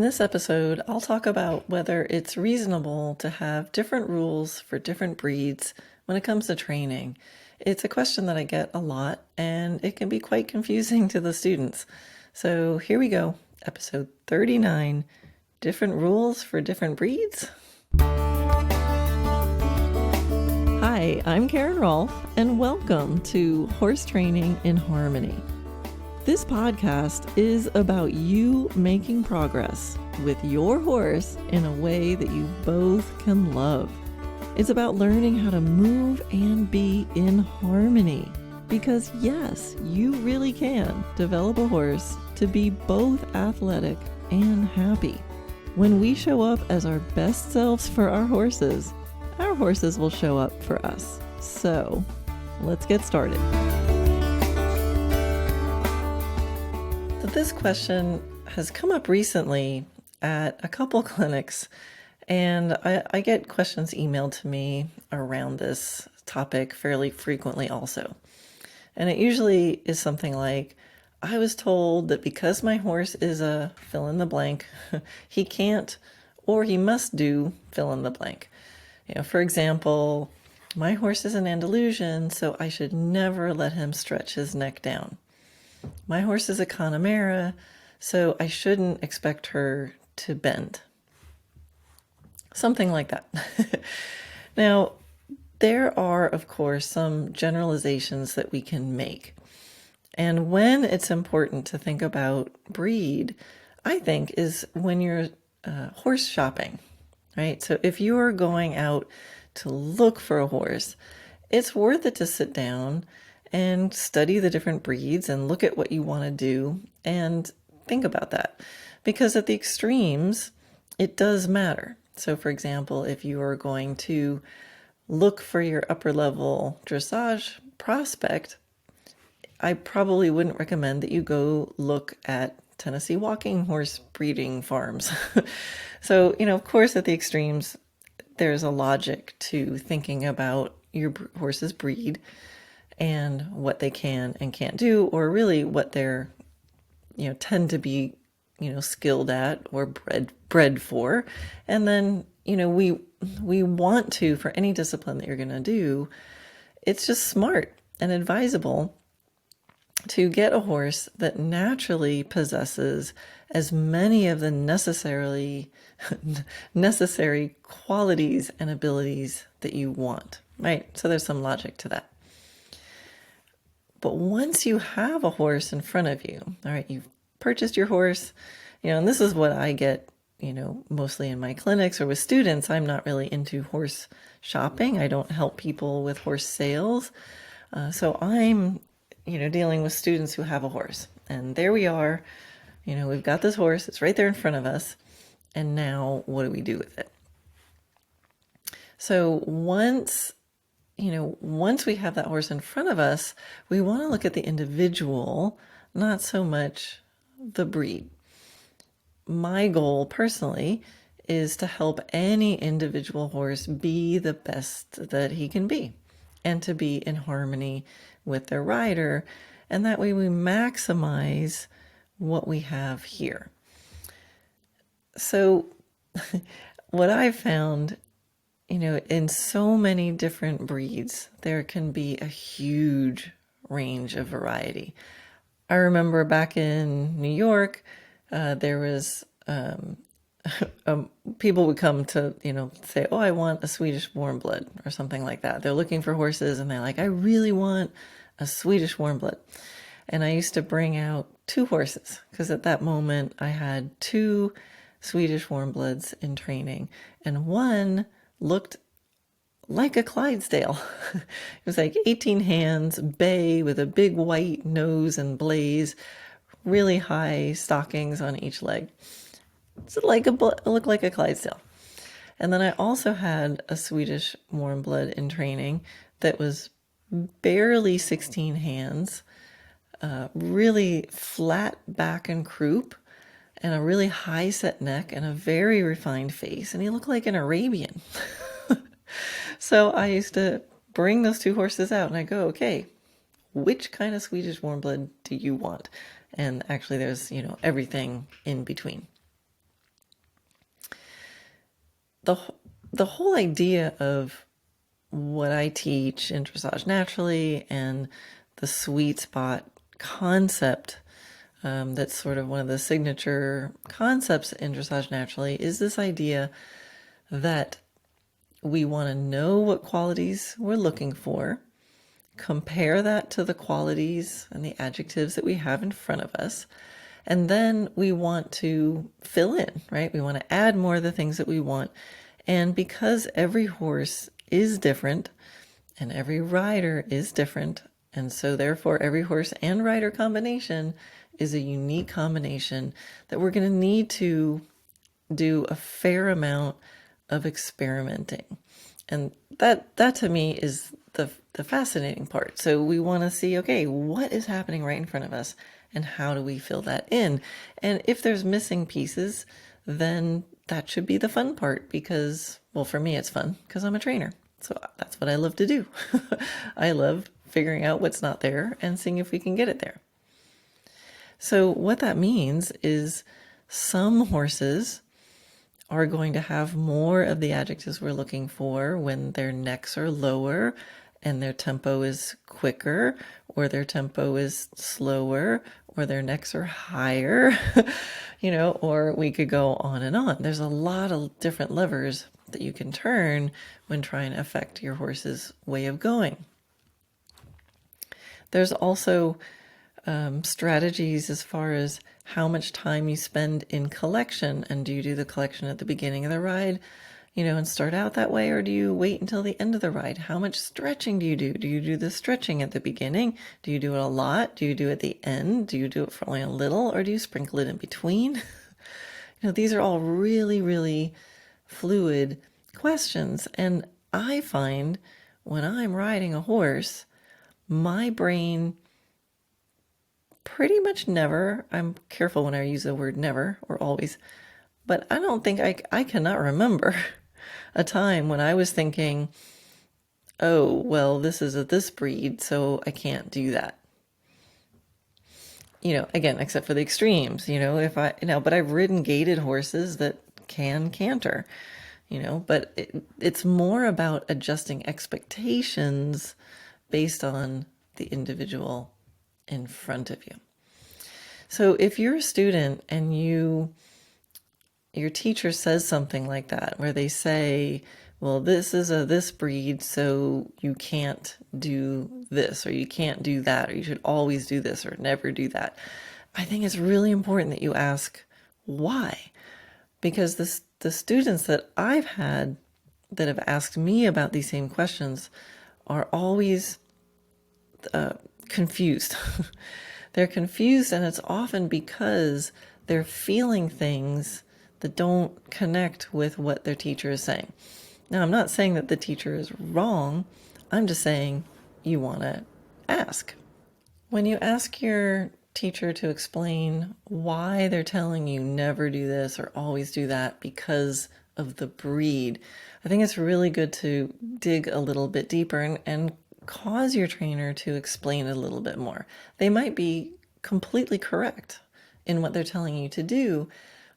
this episode, I'll talk about whether it's reasonable to have different rules for different breeds when it comes to training. It's a question that I get a lot, and it can be quite confusing to the students. So here we go, episode 39, different rules for different breeds. Hi, I'm Karen Rohlf, and welcome to Horse Training in Harmony. This podcast is about you making progress with your horse in a way that you both can love. It's about learning how to move and be in harmony. Because yes, you really can develop a horse to be both athletic and happy. When we show up as our best selves for our horses will show up for us. So let's get started. This question has come up recently at a couple clinics, and I get questions emailed to me around this topic fairly frequently also. And it usually is something like, I was told that because my horse is a fill in the blank, he can't or he must do fill in the blank. For example, my horse is an Andalusian, so I should never let him stretch his neck down. My horse is a Connemara, so I shouldn't expect her to bend. Something like that. Now, there are, of course, some generalizations that we can make. And when it's important to think about breed, I think, is when you're horse shopping, right? So if you are going out to look for a horse, it's worth it to sit down and study the different breeds and look at what you want to do and think about that. Because at the extremes, it does matter. So for example, if you are going to look for your upper level dressage prospect, I probably wouldn't recommend that you go look at Tennessee walking horse breeding farms. So, of course, at the extremes, there's a logic to thinking about your horse's breed and what they can and can't do, or really what they're, tend to be, skilled at or bred for. And then, we want to, for any discipline that you're going to do, it's just smart and advisable to get a horse that naturally possesses as many of the necessary qualities and abilities that you want, right? So there's some logic to that. But once you have a horse in front of you, all right, you've purchased your horse, and this is what I get, mostly in my clinics or with students. I'm not really into horse shopping. I don't help people with horse sales. So I'm, dealing with students who have a horse. And there we are, we've got this horse. It's right there in front of us. And now what do we do with it? So once we have that horse in front of us, we want to look at the individual, not so much the breed. My goal personally is to help any individual horse be the best that he can be and to be in harmony with their rider. And that way we maximize what we have here. So what I've found, in so many different breeds, there can be a huge range of variety. I remember back in New York, there was people would come to, say, oh, I want a Swedish warm blood or something like that. They're looking for horses and they're like, I really want a Swedish warm blood. And I used to bring out 2 horses because at that moment I had 2 Swedish warm bloods in training, and one looked like a Clydesdale. It was like 18 hands, bay with a big white nose and blaze, really high stockings on each leg. So it looked like a Clydesdale. And then I also had a Swedish warm blood in training that was barely 16 hands, really flat back and croup, and a really high set neck and a very refined face. And he looked like an Arabian. So I used to bring those 2 horses out and I go, okay, which kind of Swedish warm blood do you want? And actually there's, everything in between. the the whole idea of what I teach in Dressage Naturally and the sweet spot concept, that's sort of one of the signature concepts in Dressage Naturally, is this idea that we want to know what qualities we're looking for, compare that to the qualities and the adjectives that we have in front of us, and then we want to fill in, right? We want to add more of the things that we want. And because every horse is different and every rider is different, and so therefore every horse and rider combination is a unique combination, that we're going to need to do a fair amount of experimenting. And that to me is the fascinating part. So we want to see, okay, what is happening right in front of us and how do we fill that in? And if there's missing pieces, then that should be the fun part because, well, for me, it's fun because I'm a trainer. So that's what I love to do. I love figuring out what's not there and seeing if we can get it there. So what that means is some horses are going to have more of the adjectives we're looking for when their necks are lower and their tempo is quicker, or their tempo is slower, or their necks are higher, or we could go on and on. There's a lot of different levers that you can turn when trying to affect your horse's way of going. There's also strategies as far as how much time you spend in collection. And do you do the collection at the beginning of the ride, and start out that way? Or do you wait until the end of the ride? How much stretching do you do? Do you do the stretching at the beginning? Do you do it a lot? Do you do it at the end? Do you do it for only a little? Or do you sprinkle it in between? These are all really, really fluid questions. And I find when I'm riding a horse, my brain pretty much never, I'm careful when I use the word never or always, but I don't think I cannot remember a time when I was thinking, oh, well, this is this breed, so I can't do that. Again, except for the extremes, but I've ridden gaited horses that can canter, but it's more about adjusting expectations based on the individual in front of you. So if you're a student and your teacher says something like that, where they say, well, this is this breed, so you can't do this, or you can't do that, or you should always do this, or never do that, I think it's really important that you ask why. Because the students that I've had that have asked me about these same questions are always confused. They're confused, and it's often because they're feeling things that don't connect with what their teacher is saying. Now, I'm not saying that the teacher is wrong. I'm just saying you want to ask. When you ask your teacher to explain why they're telling you never do this or always do that because of the breed, I think it's really good to dig a little bit deeper and cause your trainer to explain it a little bit more. They might be completely correct in what they're telling you to do,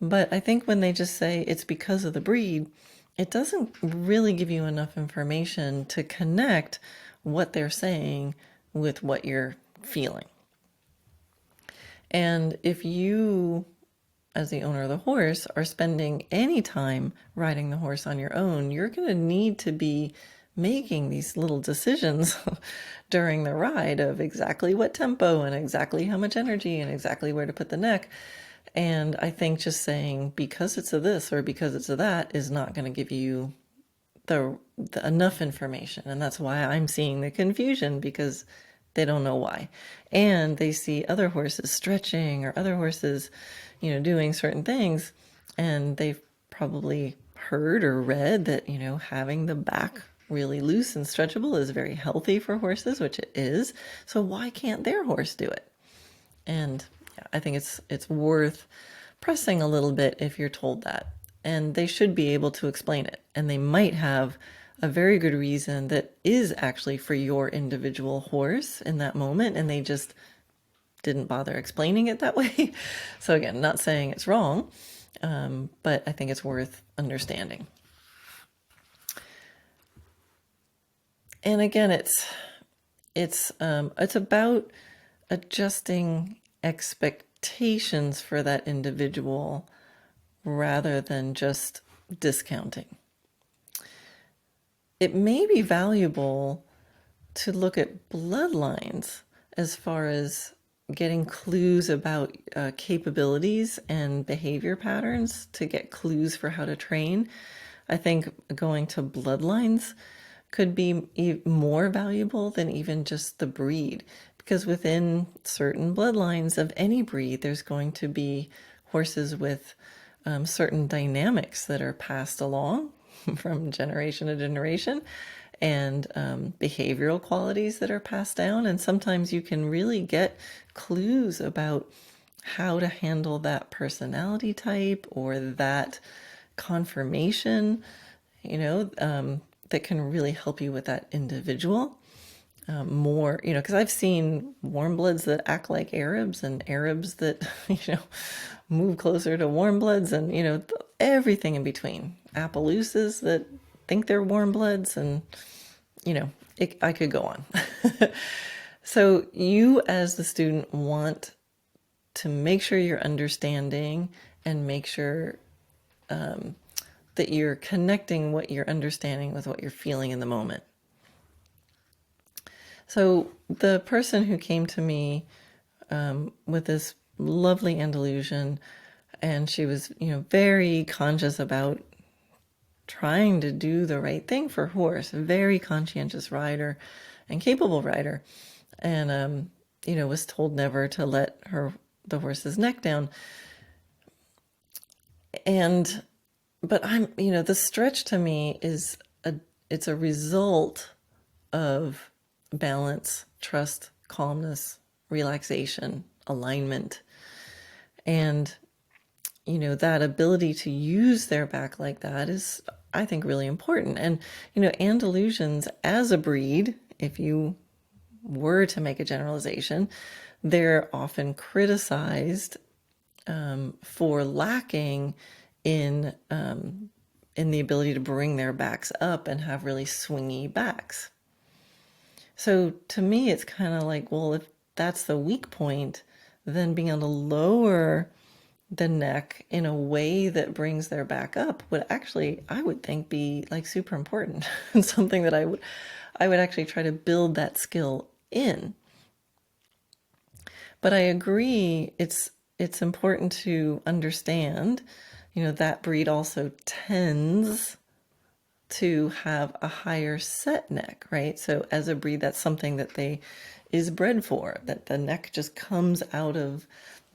but I think when they just say it's because of the breed, it doesn't really give you enough information to connect what they're saying with what you're feeling. And if you, as the owner of the horse, are spending any time riding the horse on your own, you're going to need to be making these little decisions during the ride of exactly what tempo and exactly how much energy and exactly where to put the neck. And I think just saying because it's a this or because it's a that is not going to give you the enough information. And that's why I'm seeing the confusion, because they don't know why. And they see other horses stretching or other horses, doing certain things. And they've probably heard or read that, having the back really loose and stretchable is very healthy for horses, which it is. So why can't their horse do it? And yeah, I think it's worth pressing a little bit if you're told that. And they should be able to explain it. And they might have a very good reason that is actually for your individual horse in that moment, and they just didn't bother explaining it that way. So again, not saying it's wrong, but I think it's worth understanding. And again, it's about adjusting expectations for that individual rather than just discounting. It may be valuable to look at bloodlines as far as getting clues about capabilities and behavior patterns to get clues for how to train. I think going to bloodlines could be more valuable than even just the breed, because within certain bloodlines of any breed, there's going to be horses with certain dynamics that are passed along from generation to generation, and behavioral qualities that are passed down. And sometimes you can really get clues about how to handle that personality type or that conformation, that can really help you with that individual. More, because I've seen warm bloods that act like Arabs and Arabs that, move closer to warm bloods, and, everything in between. Appaloosas that think they're warm bloods, and, I could go on. So you as the student want to make sure you're understanding and make sure that you're connecting what you're understanding with what you're feeling in the moment. So the person who came to me with this lovely Andalusian, and she was, very conscious about trying to do the right thing for her horse, a very conscientious rider and capable rider, and was told never to let the horse's neck down. But the stretch to me is it's a result of balance, trust, calmness, relaxation, alignment. And, that ability to use their back like that is, I think, really important. And, Andalusians as a breed, if you were to make a generalization, they're often criticized for lacking in the ability to bring their backs up and have really swingy backs. So to me, it's kind of like, well, if that's the weak point, then being able to lower the neck in a way that brings their back up would actually, I would think, be like super important and something that I would actually try to build that skill in. But I agree, it's important to understand, that breed also tends to have a higher set neck, right? So as a breed, that's something that they is bred for, that the neck just comes out of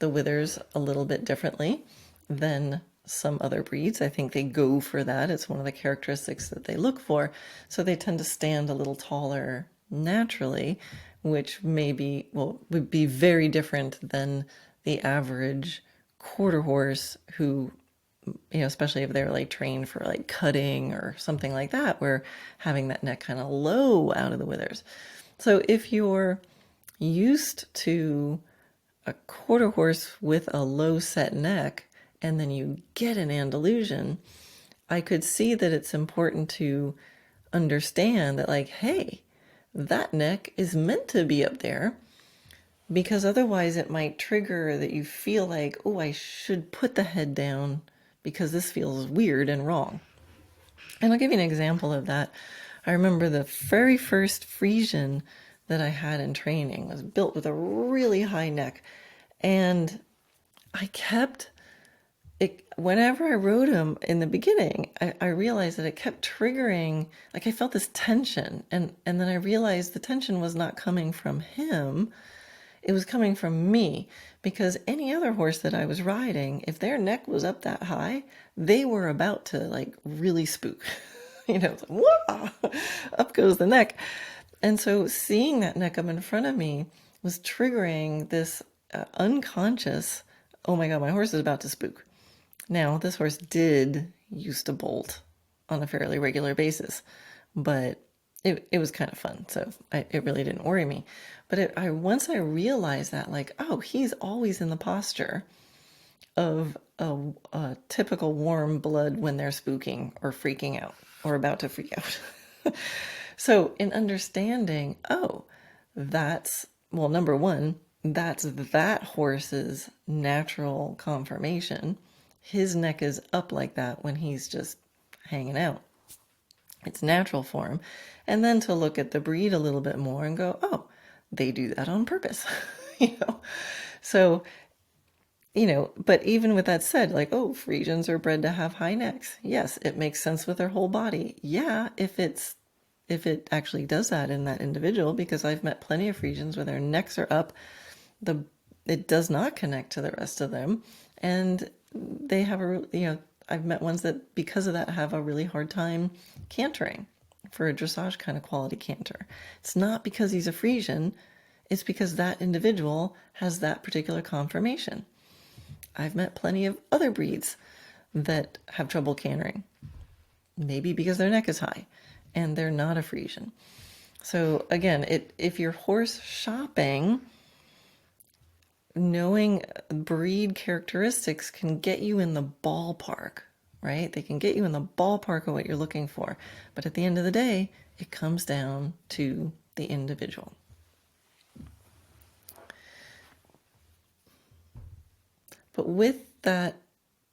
the withers a little bit differently than some other breeds. I think they go for that. It's one of the characteristics that they look for. So they tend to stand a little taller naturally, which would be very different than the average quarter horse who, especially if they're like trained for like cutting or something like that, where having that neck kind of low out of the withers. So if you're used to a quarter horse with a low set neck and then you get an Andalusian, I could see that it's important to understand that, like, hey, that neck is meant to be up there, because otherwise it might trigger that you feel like, oh, I should put the head down because this feels weird and wrong. And I'll give you an example of that. I remember the very first Friesian that I had in training was built with a really high neck. And I kept it, whenever I rode him in the beginning, I realized that it kept triggering, like I felt this tension. And then I realized the tension was not coming from him. It was coming from me, because any other horse that I was riding, if their neck was up that high, they were about to like really spook. It's like, whoa, up goes the neck. And so seeing that neck up in front of me was triggering this unconscious, oh my God, my horse is about to spook. Now, this horse did used to bolt on a fairly regular basis, but it was kind of fun, so it really didn't worry me. But once I realized that, like, oh, he's always in the posture of a typical warm blood when they're spooking or freaking out or about to freak out. So in understanding, oh, well, number one, that's that horse's natural conformation. His neck is up like that when he's just hanging out. It's natural for him. And then to look at the breed a little bit more and go, oh, they do that on purpose. you know? So, but even with that said, like, oh, Frisians are bred to have high necks. Yes, it makes sense with their whole body. Yeah, if it actually does that in that individual, because I've met plenty of Frisians where their necks are up, it does not connect to the rest of them, and they have I've met ones that because of that have a really hard time cantering for a dressage kind of quality canter. It's not because he's a Frisian, it's because that individual has that particular conformation. I've met plenty of other breeds that have trouble cantering, maybe because their neck is high and they're not a Frisian. So again, if you're horse shopping, knowing breed characteristics can get you in the ballpark, right? They can get you in the ballpark of what you're looking for. But at the end of the day, it comes down to the individual. But with that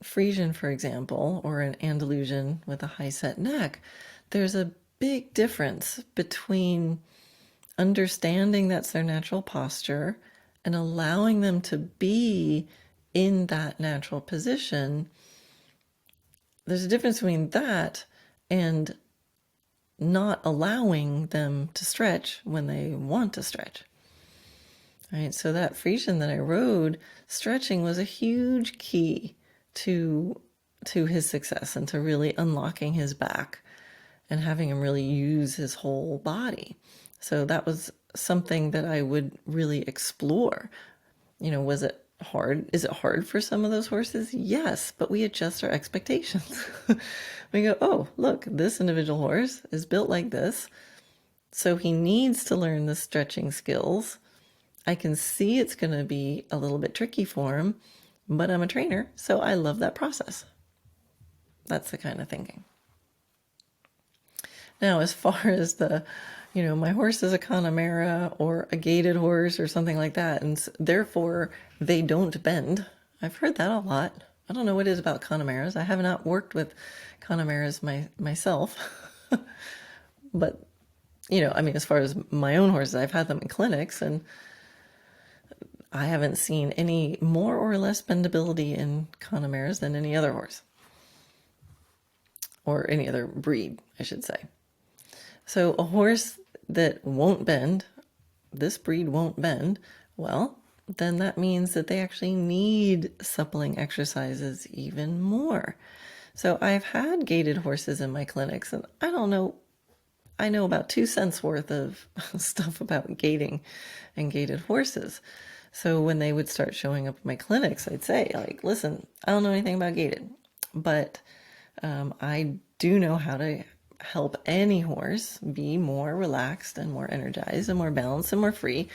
Frisian, for example, or an Andalusian with a high set neck, there's a big difference between understanding that's their natural posture and allowing them to be in that natural position. There's a difference between that and not allowing them to stretch when they want to stretch. Right? So that Frisian that I rode, stretching was a huge key to his success and to really unlocking his back and having him really use his whole body. So that was something that I would really explore. Was it hard? Is it hard for some of those horses? Yes, but we adjust our expectations. We go, oh, look, this individual horse is built like this, so he needs to learn the stretching skills. I can see it's going to be a little bit tricky for him, but I'm a trainer, so I love that process. That's the kind of thinking. Now, as far as my horse is a Connemara or a gaited horse or something like that, and therefore they don't bend. I've heard that a lot. I don't know what it is about Connemara's. I have not worked with Connemara's myself. But, as far as my own horses, I've had them in clinics, and I haven't seen any more or less bendability in Connemara's than any other horse. Or any other breed, I should say. So a horse that won't bend, this breed won't bend, well, then that means that they actually need suppling exercises even more. So I've had gaited horses in my clinics, and I know about 2 cents worth of stuff about gaiting and gaited horses. So when they would start showing up in my clinics, I'd say, like, listen, I don't know anything about gaited, but I do know how to help any horse be more relaxed and more energized and more balanced and more free.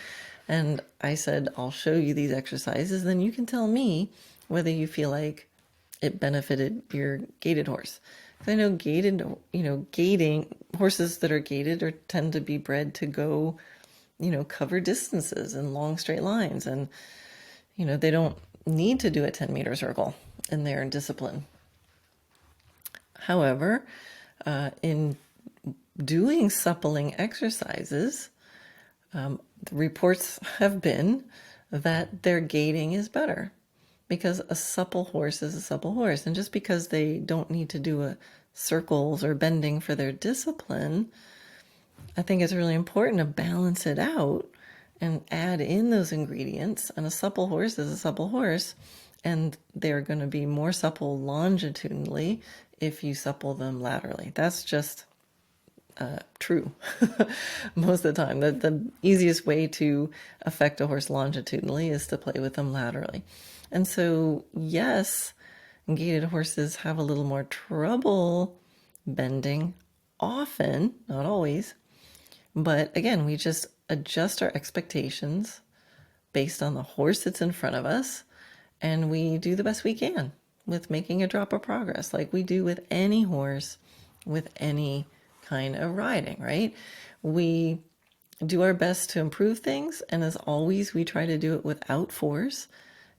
And I said, I'll show you these exercises, then you can tell me whether you feel like it benefited your gaited horse. Because I know gaiting horses that are gaited tend to be bred to go, cover distances and long straight lines. And, they don't need to do a 10-meter circle in their discipline. However, in doing suppling exercises, the reports have been that their gaiting is better because a supple horse is a supple horse. And just because they don't need to do circles or bending for their discipline, I think it's really important to balance it out and add in those ingredients. And a supple horse is a supple horse, and they're going to be more supple longitudinally if you supple them laterally. That's just true most of the time. The easiest way to affect a horse longitudinally is to play with them laterally. And so, yes, gaited horses have a little more trouble bending often, not always. But again, we just adjust our expectations based on the horse that's in front of us, and we do the best we can with making a drop of progress, like we do with any horse, with any kind of riding, right? We do our best to improve things, and as always, we try to do it without force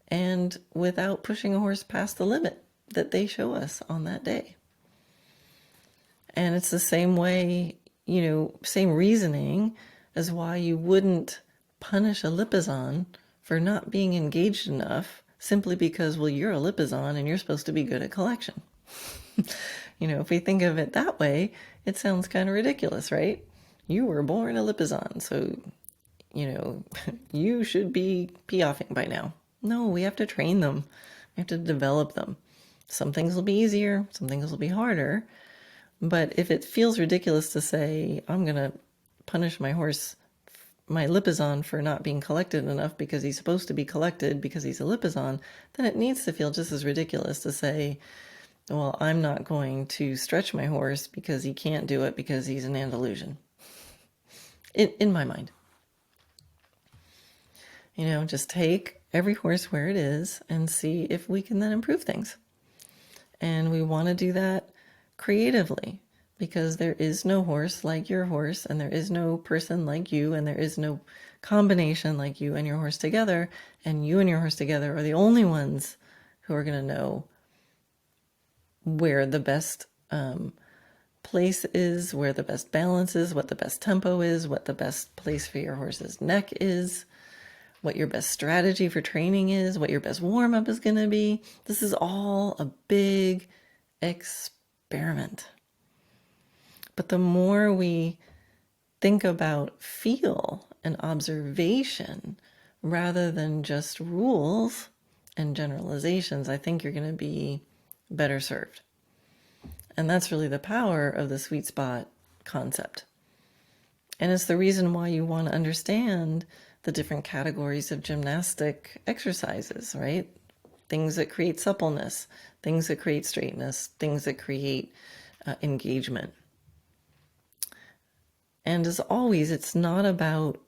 and without pushing a horse past the limit that they show us on that day. And it's the same way, same reasoning as why you wouldn't punish a Lipizzan for not being engaged enough simply because, well, you're a Lipizzan and you're supposed to be good at collection. If we think of it that way, it sounds kind of ridiculous, right? You were born a Lipizzan, so, you should be piaffing by now. No, we have to train them. We have to develop them. Some things will be easier, some things will be harder. But if it feels ridiculous to say, I'm going to punish my horse, my Lipizzan, for not being collected enough because he's supposed to be collected because he's a Lipizzan, then it needs to feel just as ridiculous to say, well, I'm not going to stretch my horse because he can't do it because he's an Andalusian. In my mind. Just take every horse where it is and see if we can then improve things. And we want to do that creatively, because there is no horse like your horse, and there is no person like you, and there is no combination like you and your horse together, and you and your horse together are the only ones who are going to know where the best place is, where the best balance is, what the best tempo is, what the best place for your horse's neck is, what your best strategy for training is, what your best warm-up is going to be. This is all a big experiment. But the more we think about feel and observation rather than just rules and generalizations, I think you're going to be better served. And that's really the power of the sweet spot concept. And it's the reason why you want to understand the different categories of gymnastic exercises, right? Things that create suppleness, things that create straightness, things that create engagement. And as always, it's not about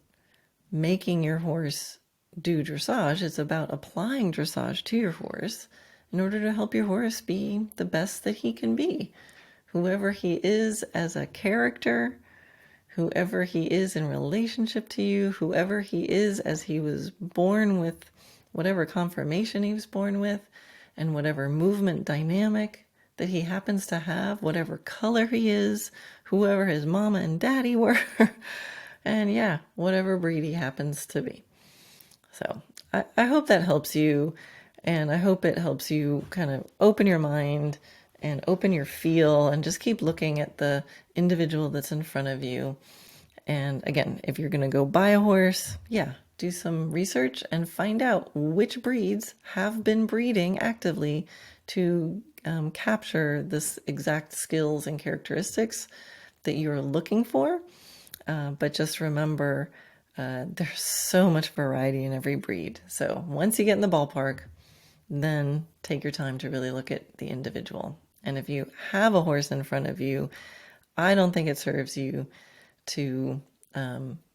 making your horse do dressage. It's about applying dressage to your horse in order to help your horse be the best that he can be. Whoever he is as a character, whoever he is in relationship to you, whoever he is as he was born with, whatever conformation he was born with, and whatever movement dynamic that he happens to have, whatever color he is, whoever his mama and daddy were, and whatever breed he happens to be. So I hope that helps you, and I hope it helps you kind of open your mind and open your feel and just keep looking at the individual that's in front of you. And again, if you're going to go buy a horse, do some research and find out which breeds have been breeding actively to capture this exact skills and characteristics that you're looking for. But just remember, there's so much variety in every breed. So once you get in the ballpark, then take your time to really look at the individual. And if you have a horse in front of you, I don't think it serves you to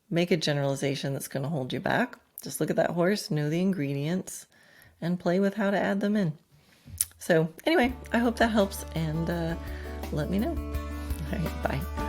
make a generalization that's going to hold you back. Just look at that horse, know the ingredients, and play with how to add them in. So anyway, I hope that helps, and let me know. All right, bye.